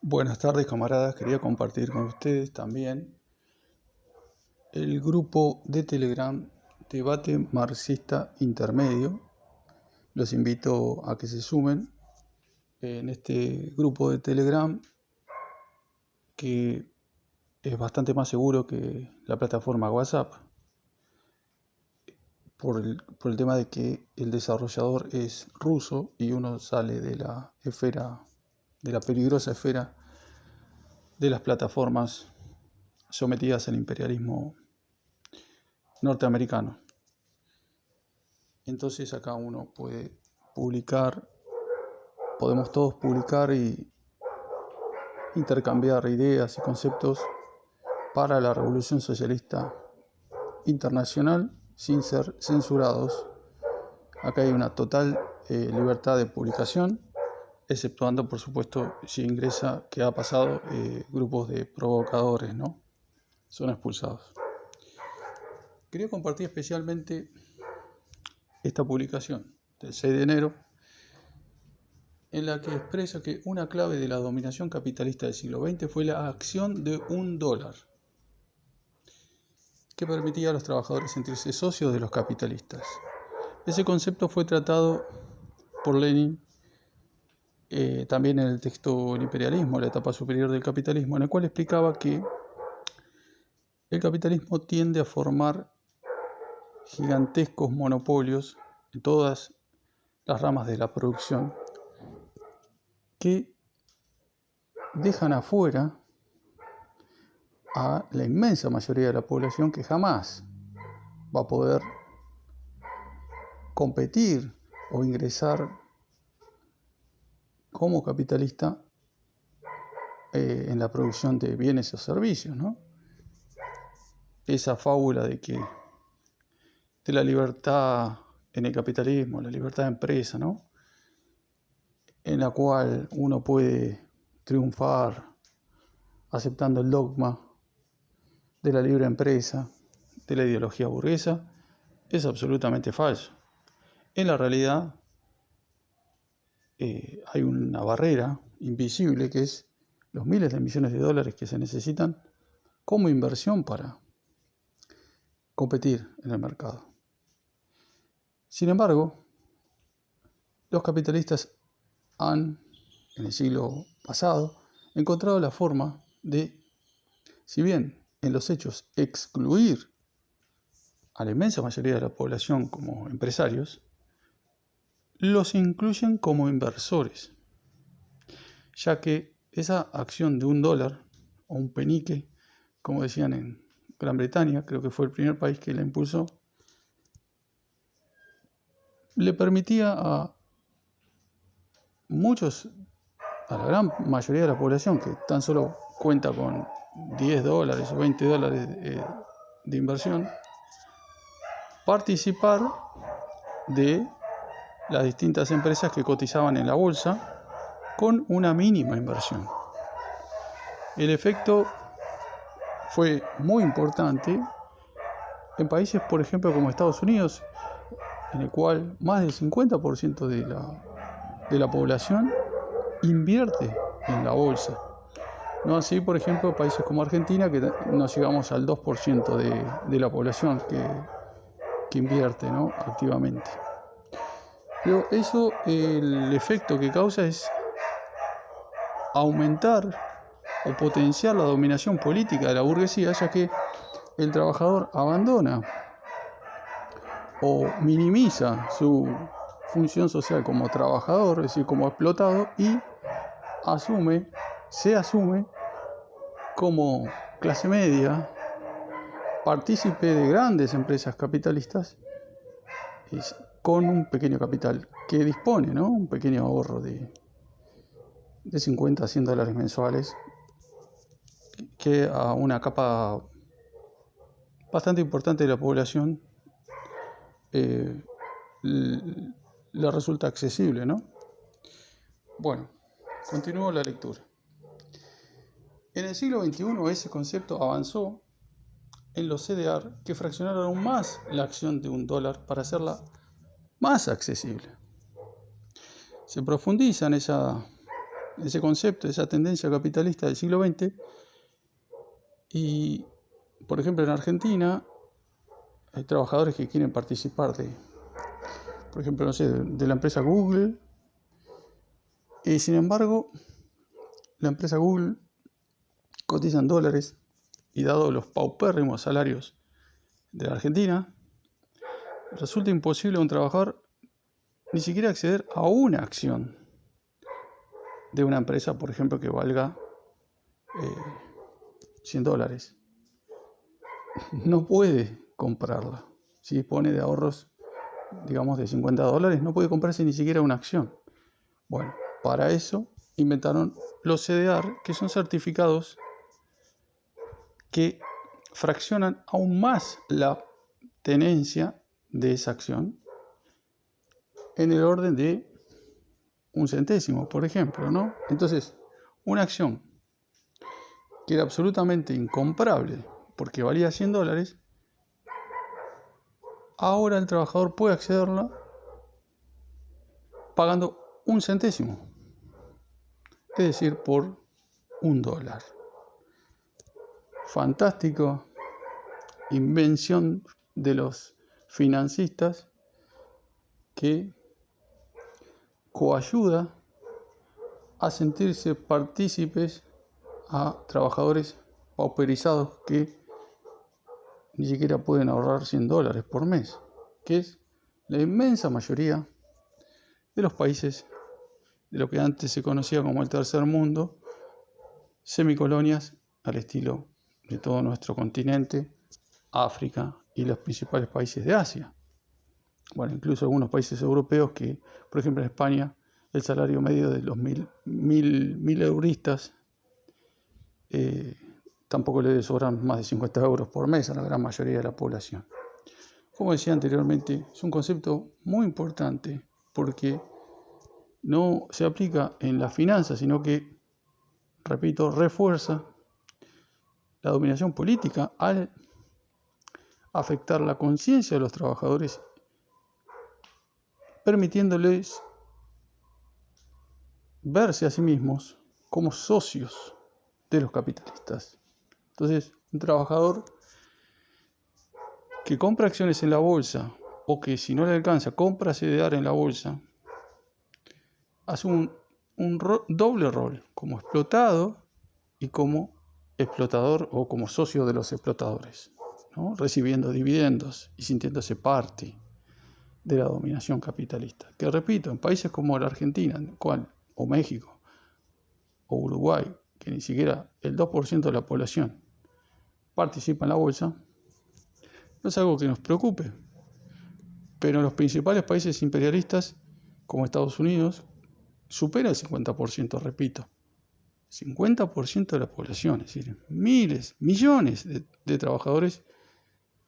Buenas tardes, camaradas. Quería compartir con ustedes también el grupo de Telegram Debate Marxista Intermedio. Los invito a que se sumen en este grupo de Telegram, que es bastante más seguro que la plataforma WhatsApp, por el tema de que el desarrollador es ruso y uno sale de la peligrosa esfera de las plataformas sometidas al imperialismo norteamericano. Entonces acá uno puede publicar, podemos todos publicar y intercambiar ideas y conceptos para la revolución socialista internacional sin ser censurados. Acá hay una total libertad de publicación, exceptuando, por supuesto, si ingresa, que ha pasado, grupos de provocadores, ¿no? Son expulsados. Quería compartir especialmente esta publicación del 6 de enero, en la que expresa que una clave de la dominación capitalista del siglo XX fue la acción de $1, que permitía a los trabajadores sentirse socios de los capitalistas. Ese concepto fue tratado por Lenin también en el texto El imperialismo, la etapa superior del capitalismo, en el cual explicaba que el capitalismo tiende a formar gigantescos monopolios en todas las ramas de la producción que dejan afuera a la inmensa mayoría de la población, que jamás va a poder competir o ingresar como capitalista en la producción de bienes o servicios, ¿no? Esa fábula de la libertad en el capitalismo, la libertad de empresa, ¿no? En la cual uno puede triunfar aceptando el dogma de la libre empresa, de la ideología burguesa, es absolutamente falso. En la realidad hay una barrera invisible, que es los miles de millones de dólares que se necesitan como inversión para competir en el mercado. Sin embargo, los capitalistas han, en el siglo pasado, encontrado la forma de, si bien en los hechos excluir a la inmensa mayoría de la población como empresarios, los incluyen como inversores, ya que esa acción de $1 o un penique, como decían en Gran Bretaña, creo que fue el primer país que la impulsó, le permitía a la gran mayoría de la población, que tan solo cuenta con $10 o $20 de inversión, participar de las distintas empresas que cotizaban en la bolsa con una mínima inversión. El efecto fue muy importante en países, por ejemplo, como Estados Unidos, en el cual más del 50% de la población invierte en la bolsa. No así, por ejemplo, países como Argentina, que no llegamos al 2% de la población que invierte, ¿no?, activamente. Pero eso, el efecto que causa es aumentar o potenciar la dominación política de la burguesía, ya que el trabajador abandona o minimiza su función social como trabajador, es decir, como explotado, y se asume como clase media, partícipe de grandes empresas capitalistas con un pequeño capital que dispone, ¿no?, un pequeño ahorro de 50 a $100 mensuales, que a una capa bastante importante de la población le resulta accesible, ¿no? Bueno, continúo la lectura. En el siglo XXI ese concepto avanzó en los CDR, que fraccionaron aún más la acción de $1 para hacerla más accesible. Se profundiza en esa ese concepto, esa tendencia capitalista del siglo XX. Y, por ejemplo, en Argentina hay trabajadores que quieren participar por ejemplo, no sé, de la empresa Google. Y sin embargo, la empresa Google cotiza en dólares y dado los paupérrimos salarios de la Argentina, resulta imposible a un trabajador ni siquiera acceder a una acción de una empresa, por ejemplo, que valga $100. No puede comprarla. Si dispone de ahorros, digamos, de $50, no puede comprarse ni siquiera una acción. Bueno, para eso inventaron los CDR, que son certificados que fraccionan aún más la tenencia de esa acción en el orden de un centésimo, por ejemplo, ¿no? Entonces, una acción que era absolutamente incomparable porque valía $100, ahora el trabajador puede accederla pagando un centésimo, es decir, por $1. Fantástico, invención de los financistas que coayuda a sentirse partícipes a trabajadores pauperizados que ni siquiera pueden ahorrar $100 por mes, que es la inmensa mayoría de los países de lo que antes se conocía como el tercer mundo, semicolonias al estilo de todo nuestro continente, África y los principales países de Asia. Bueno, incluso algunos países europeos que, por ejemplo en España, el salario medio de los mil euristas tampoco le sobran más de 50 euros por mes a la gran mayoría de la población. Como decía anteriormente, es un concepto muy importante porque no se aplica en las finanzas, sino que, repito, refuerza la dominación política al afectar la conciencia de los trabajadores, permitiéndoles verse a sí mismos como socios de los capitalistas. Entonces, un trabajador que compra acciones en la bolsa o que si no le alcanza compra CDR en la bolsa, hace un doble rol, como explotado y como explotador o como socio de los explotadores, ¿no? Recibiendo dividendos y sintiéndose parte de la dominación capitalista. Que repito, en países como la Argentina, o México, o Uruguay, que ni siquiera el 2% de la población participa en la bolsa, no es algo que nos preocupe. Pero en los principales países imperialistas, como Estados Unidos, supera el 50%, repito. 50% de la población, es decir, miles, millones de trabajadores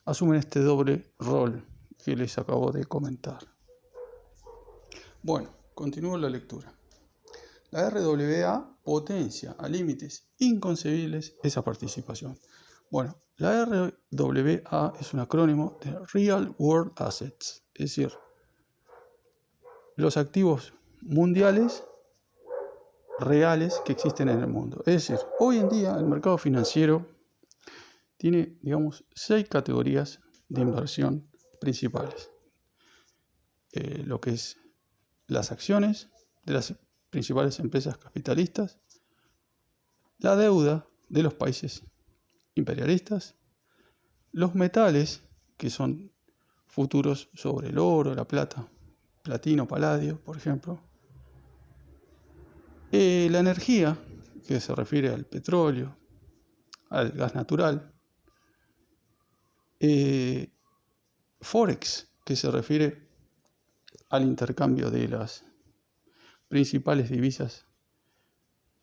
asumen este doble rol que les acabo de comentar. Bueno, continúo la lectura. La RWA potencia a límites inconcebibles esa participación. Bueno, la RWA es un acrónimo de Real World Assets, es decir, los activos mundiales reales que existen en el mundo. Es decir, hoy en día el mercado financiero tiene, digamos, 6 categorías de inversión principales. Lo que es las acciones de las principales empresas capitalistas, la deuda de los países imperialistas, los metales, que son futuros sobre el oro, la plata, platino, paladio, por ejemplo, la energía, que se refiere al petróleo, al gas natural, Forex, que se refiere al intercambio de las principales divisas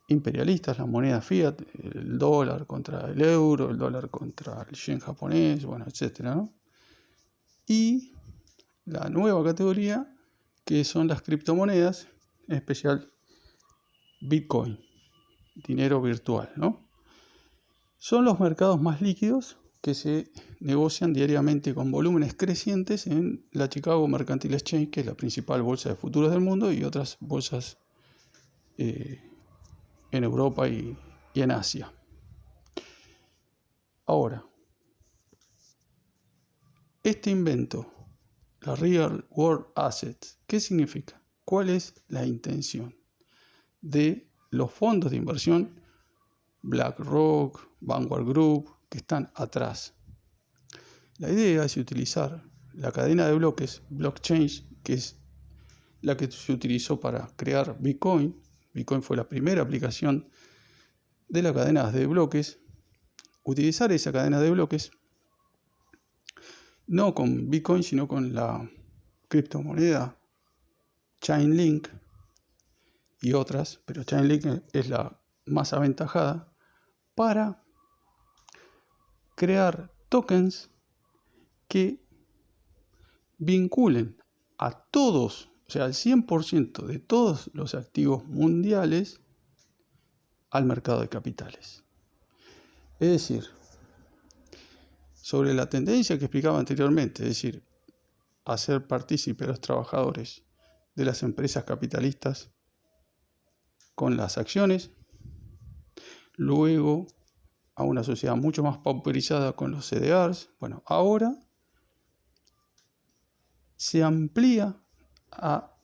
imperialistas, la moneda fiat, el dólar contra el euro, el dólar contra el yen japonés, bueno, etcétera, ¿no? Y la nueva categoría, que son las criptomonedas, en especial Bitcoin, dinero virtual, ¿no? Son los mercados más líquidos que se negocian diariamente con volúmenes crecientes en la Chicago Mercantile Exchange, que es la principal bolsa de futuros del mundo, y otras bolsas en Europa y en Asia. Ahora, este invento, la Real World Assets, ¿qué significa? ¿Cuál es la intención de los fondos de inversión BlackRock, Vanguard Group, que están atrás? La idea es utilizar la cadena de bloques, blockchain, que es la que se utilizó para crear Bitcoin. Bitcoin fue la primera aplicación de la cadena de bloques. Utilizar esa cadena de bloques, no con Bitcoin, sino con la criptomoneda Chainlink y otras, pero Chainlink es la más aventajada, para crear tokens que vinculen a todos, o sea, al 100% de todos los activos mundiales al mercado de capitales. Es decir, sobre la tendencia que explicaba anteriormente, es decir, hacer partícipe a los trabajadores de las empresas capitalistas con las acciones, luego a una sociedad mucho más pauperizada con los CDRs. Bueno, ahora se amplía a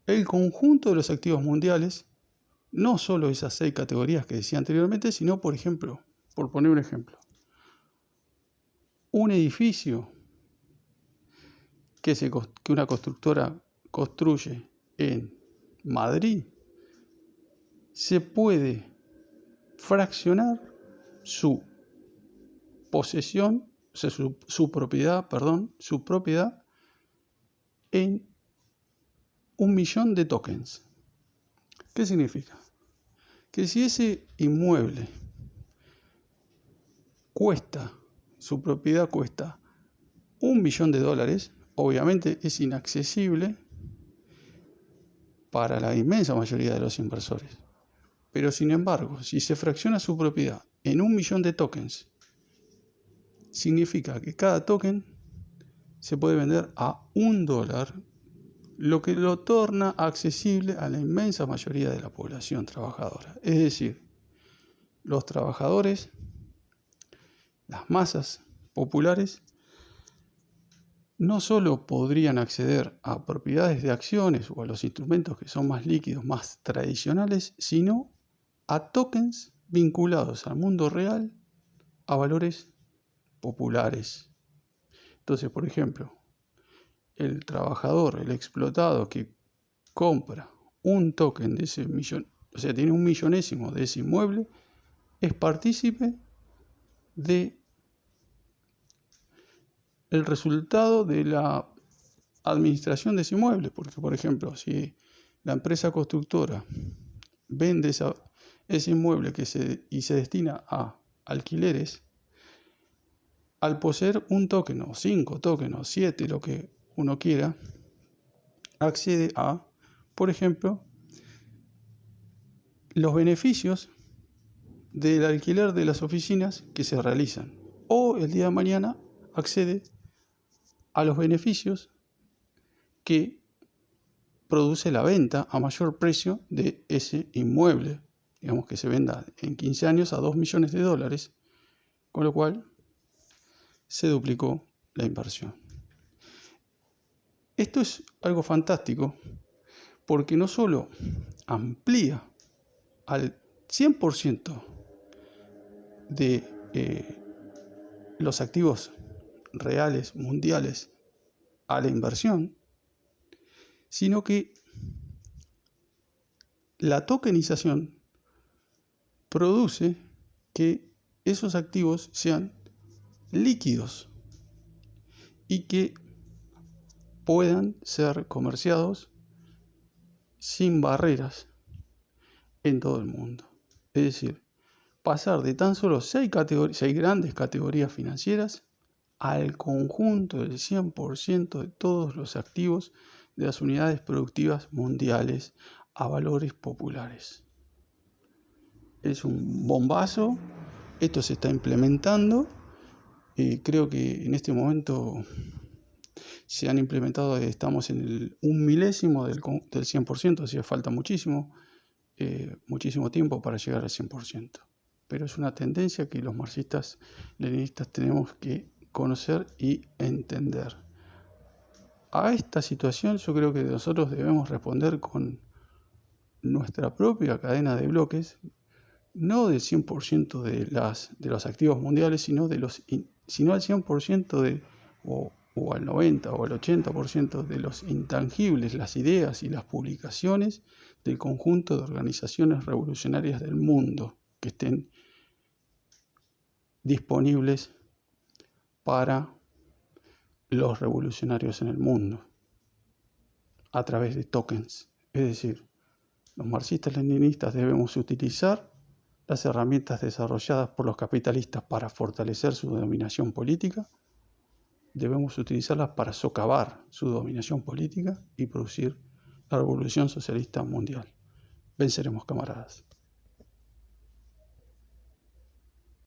el conjunto de los activos mundiales, no solo esas 6 categorías que decía anteriormente, sino, por ejemplo, por poner un ejemplo, un edificio que una constructora construye en Madrid, se puede fraccionar su posesión, o sea, su propiedad en 1.000.000 de tokens. ¿Qué significa? Que si ese inmueble su propiedad cuesta $1.000.000, obviamente es inaccesible para la inmensa mayoría de los inversores. Pero sin embargo, si se fracciona su propiedad en 1.000.000 de tokens, significa que cada token se puede vender a $1, lo que lo torna accesible a la inmensa mayoría de la población trabajadora. Es decir, los trabajadores, las masas populares, no solo podrían acceder a propiedades de acciones o a los instrumentos que son más líquidos, más tradicionales, sino a tokens vinculados al mundo real, a valores populares. Entonces, por ejemplo, el trabajador, el explotado que compra un token de ese millón, o sea, tiene 1.000.000ésimo de ese inmueble, es partícipe de el resultado de la administración de ese inmueble, porque, por ejemplo, si la empresa constructora vende ese inmueble y se destina a alquileres, al poseer un token o 5 tokens o 7, lo que uno quiera, accede a, por ejemplo, los beneficios del alquiler de las oficinas que se realizan, o el día de mañana accede a los beneficios que produce la venta a mayor precio de ese inmueble, digamos que se venda en 15 años a $2.000.000, con lo cual se duplicó la inversión. Esto es algo fantástico porque no solo amplía al 100% de los activos reales mundiales a la inversión, sino que la tokenización produce que esos activos sean líquidos y que puedan ser comerciados sin barreras en todo el mundo. Es decir, pasar de tan solo 6 grandes categorías financieras al conjunto del 100% de todos los activos de las unidades productivas mundiales a valores populares. Es un bombazo, esto se está implementando. Creo que en este momento se han implementado, estamos en el 1.000.000º del 100%, así que falta muchísimo. muchísimo tiempo para llegar al 100%. Pero es una tendencia que los marxistas-leninistas tenemos que conocer y entender. A esta situación yo creo que nosotros debemos responder con nuestra propia cadena de bloques, no del 100% de los activos mundiales, sino al 100% o al 90% o al 80% de los intangibles, las ideas y las publicaciones del conjunto de organizaciones revolucionarias del mundo que estén disponibles para los revolucionarios en el mundo a través de tokens. Es decir, los marxistas-leninistas debemos utilizar las herramientas desarrolladas por los capitalistas para fortalecer su dominación política, debemos utilizarlas para socavar su dominación política y producir la revolución socialista mundial. Venceremos, camaradas.